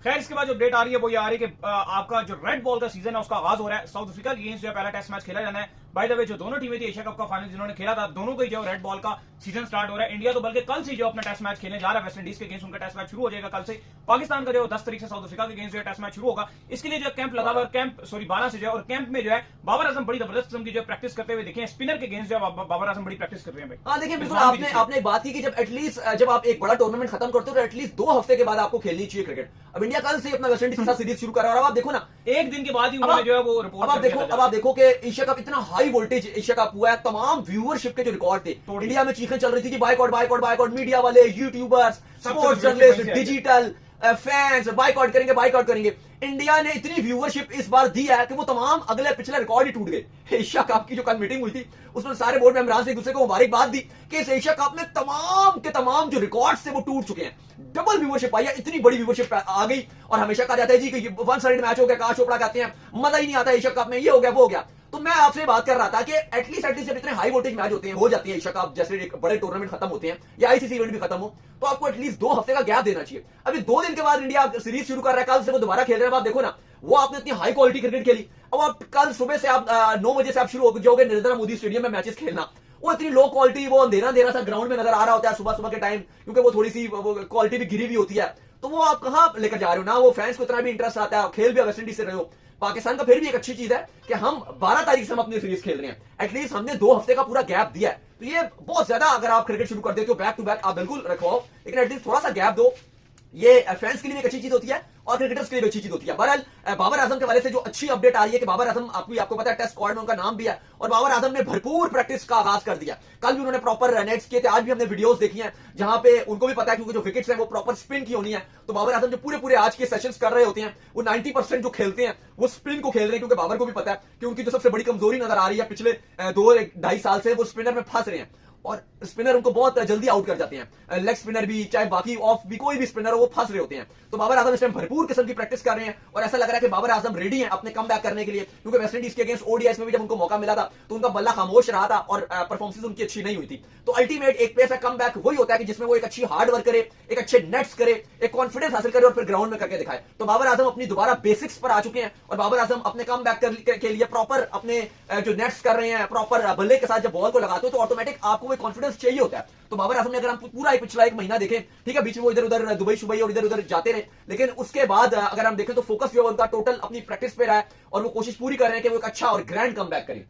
खैर इसके बाद जो अपडेट आ रही है वो ये आ रही है कि आपका जो रेड बॉल का सीजन है उसका आगाज हो रहा है। साउथ अफ्रीका के अगेंस्ट जो पहला टेस्ट मैच खेला जाना है। बाय द वे जो दोनों टीमें थी एशिया कप का फाइनल जिन्होंने खेला था, दोनों का जो रेड बॉल का सीजन स्टार्ट हो रहा है। इंडिया तो बल्कि कल से जो अपना टेस्ट मैच खेलने जा रहा है वेस्ट इंडीज के अगेंस्ट, उनका टेस्ट मैच शुरू हो जाएगा कल से। पाकिस्तान का जो 10 तारीख से साउथ अफ्रीका के अगेंस्ट जो टेस्ट मैच शुरू होगा, इसके लिए जो कैंप लगा हुआ है, कैंप 12 से जो, और कैंप में जो है बाबर आजम बड़ी जबरदस्त किस्म की जो प्रैक्टिस करते हुए देखे। स्पिनर के अगेंस्ट जो बाबर आजम बड़ी प्रैक्टिस कर रहे हैं भाई। हाँ देखिए, बिल्कुल आपने एक बात की कि जब एटलीस्ट जब आप एक बड़ा टूर्नामेंट खत्म करते हो तो एटलीस्ट 2 हफ्ते के बाद आपको खेलनी चाहिए क्रिकेट। अब इंडिया कल से अपना वेस्ट इंडीज के साथ सीरीज शुरू कर रहा है और अब आप देखो ना, एक दिन के बाद ही उन्होंने जो है वो रिपोर्ट अब आप देखो कि एशिया कप इतना हाई वोल्टेज एशिया कप हुआ है, तमाम व्यूअरशिप के जो रिकॉर्ड थे इंडिया में चीखें चल रही थी कि बाइकआउट बाइकआउट बाइकआउट, मीडिया वाले, YouTubers, sports journalist, digital fans boycott करेंगे बाइकआउट करेंगे। इंडिया ने इतनी व्यूअरशिप इस बार दी है कि वो तमाम अगले पिछले रिकॉर्ड ही टूट गए। एशिया कप की जो कल मीटिंग हुई थी उसमें सारे बोर्ड मेंबरान से एक दूसरे को मुबारकबाद दी कि इस एशिया कप में तमाम के तमाम जो रिकॉर्ड्स थे वो टूट चुके हैं। डबल व्यूअरशिप आई है, इतनी बड़ी व्यूअरशिप आ गई। और हमेशा कहा जाता है जी कि वन साइड मैच हो गया, आकाश चोपड़ा कहते हैं मजा ही नहीं आता एशिया कप में, ये हो गया वो हो गया। तो मैं आपसे बात कर रहा था कि एटलीस्ट जब इतने हाई वोल्टेज मैच होते हैं, हो जाती है एशिया कप जैसे एक बड़े टूर्नामेंट खत्म होते हैं या आईसीसी इवेंट भी खत्म हो, तो आपको एटलीस्ट 2 हफ्ते का गैप देना चाहिए। अभी 2 दिन के बाद इंडिया सीरीज शुरू कर रहा है, कल से वो दोबारा खेल रहे हैं। आप देखो ना, वो आपने इतनी हाई क्वालिटी क्रिकेट खेली, अब आप कल सुबह से आप 9 बजे से आप शुरू हो जाओगे नरेंद्र मोदी स्टेडियम में मैचेस खेलना। वो इतनी लो क्वालिटी, वो अंधेरा अंधेरा सा ग्राउंड में नजर आ रहा होता है सुबह सुबह के टाइम, क्योंकि वो थोड़ी सी क्वालिटी भी गिरी हुई होती है। तो वो आप कहां लेकर जा रहे हो ना, वो फैंस को इतना भी इंटरेस्ट आता है, खेल भी वेस्ट इंडीज से रहे हो। पाकिस्तान का फिर भी एक अच्छी चीज है कि हम 12 तारीख से हम अपनी सीरीज खेल रहे हैं, एटलीस्ट हमने 2 हफ्ते का पूरा गैप दिया है। तो ये बहुत ज्यादा, अगर आप क्रिकेट शुरू कर देते हो बैक टू बैक, आप बिल्कुल रखवाओ, लेकिन एटलीस्ट थोड़ा सा गैप दो। ये फैंस के लिए एक अच्छी चीज होती है और क्रिकेटर्स के लिए भी अच्छी चीज होती है। बहरहाल बाबर आजम के वाले से जो अच्छी अपडेट आ रही है कि बाबर आजम, आपको पता है टेस्ट स्क्वाड में उनका नाम भी है और बाबर आजम ने भरपूर प्रैक्टिस का आगाज कर दिया। कल भी उन्होंने प्रॉपर नेट्स किए थे, आज भी हमने वीडियोस देखी हैं जहां पे उनको भी पता है क्योंकि जो विकेट्स हैं वो प्रॉपर स्पिन की होनी है। तो बाबर आजम जो पूरे आज के सेशंस कर रहे होते हैं वो 90% जो खेलते हैं वो स्पिन को खेल रहे हैं, क्योंकि बाबर को भी पता है कि उनकी जो सबसे बड़ी कमजोरी नजर आ रही है पिछले 2-2.5 साल से, वो स्पिनर में फंस रहे हैं और स्पिनर उनको बहुत जल्दी आउट कर जाते हैं। लेग स्पिनर भी, चाहे बाकी ऑफ भी, कोई भी स्पिनर हो, वो फंस रहे होते हैं। तो बाबर आजम इस टाइम भरपूर किस्म की प्रैक्टिस कर रहे हैं और ऐसा लग रहा है कि बाबर आजम रेडी हैं अपने कम बैक करने के लिए, क्योंकि वेस्ट इंडीज के अगेंस्ट ओडीआईस में भी जब उनको मौका मिला था तो उनका बल्ला खामोश रहा था और परफॉर्मेंस उनकी अच्छी नहीं हुई थी। तो अल्टीमेट एक पेस कम बैक वही होता है कि जिसमें वो एक अच्छी हार्ड वर्क करे, एक अच्छे नेट्स करे, एक कॉन्फिडेंस हासिल करे और फिर ग्राउंड में करके दिखाए। तो बाबर आजम अपनी दोबारा बेसिक्स पर आ चुके हैं और बाबर आजम अपने कम बैक के लिए प्रॉपर अपने जो नेट्स कर रहे हैं, प्रॉपर बल्ले के साथ जब बॉल को लगाते हो तो ऑटोमेटिक आपको वो कॉन्फिडेंस चाहिए होता है। तो बाबर आजम ने अगर हम पूरा पिछला 1 महीना देखें, ठीक है, बीच में वो इधर उधर दुबई शुबई और इधर उधर जाते रहे, लेकिन उसके बाद अगर हम देखें तो फोकस जो है उनका टोटल अपनी प्रैक्टिस पे रहा है और वो कोशिश पूरी कर रहे हैं कि वो एक अच्छा और ग्रैंड कम बैक करें।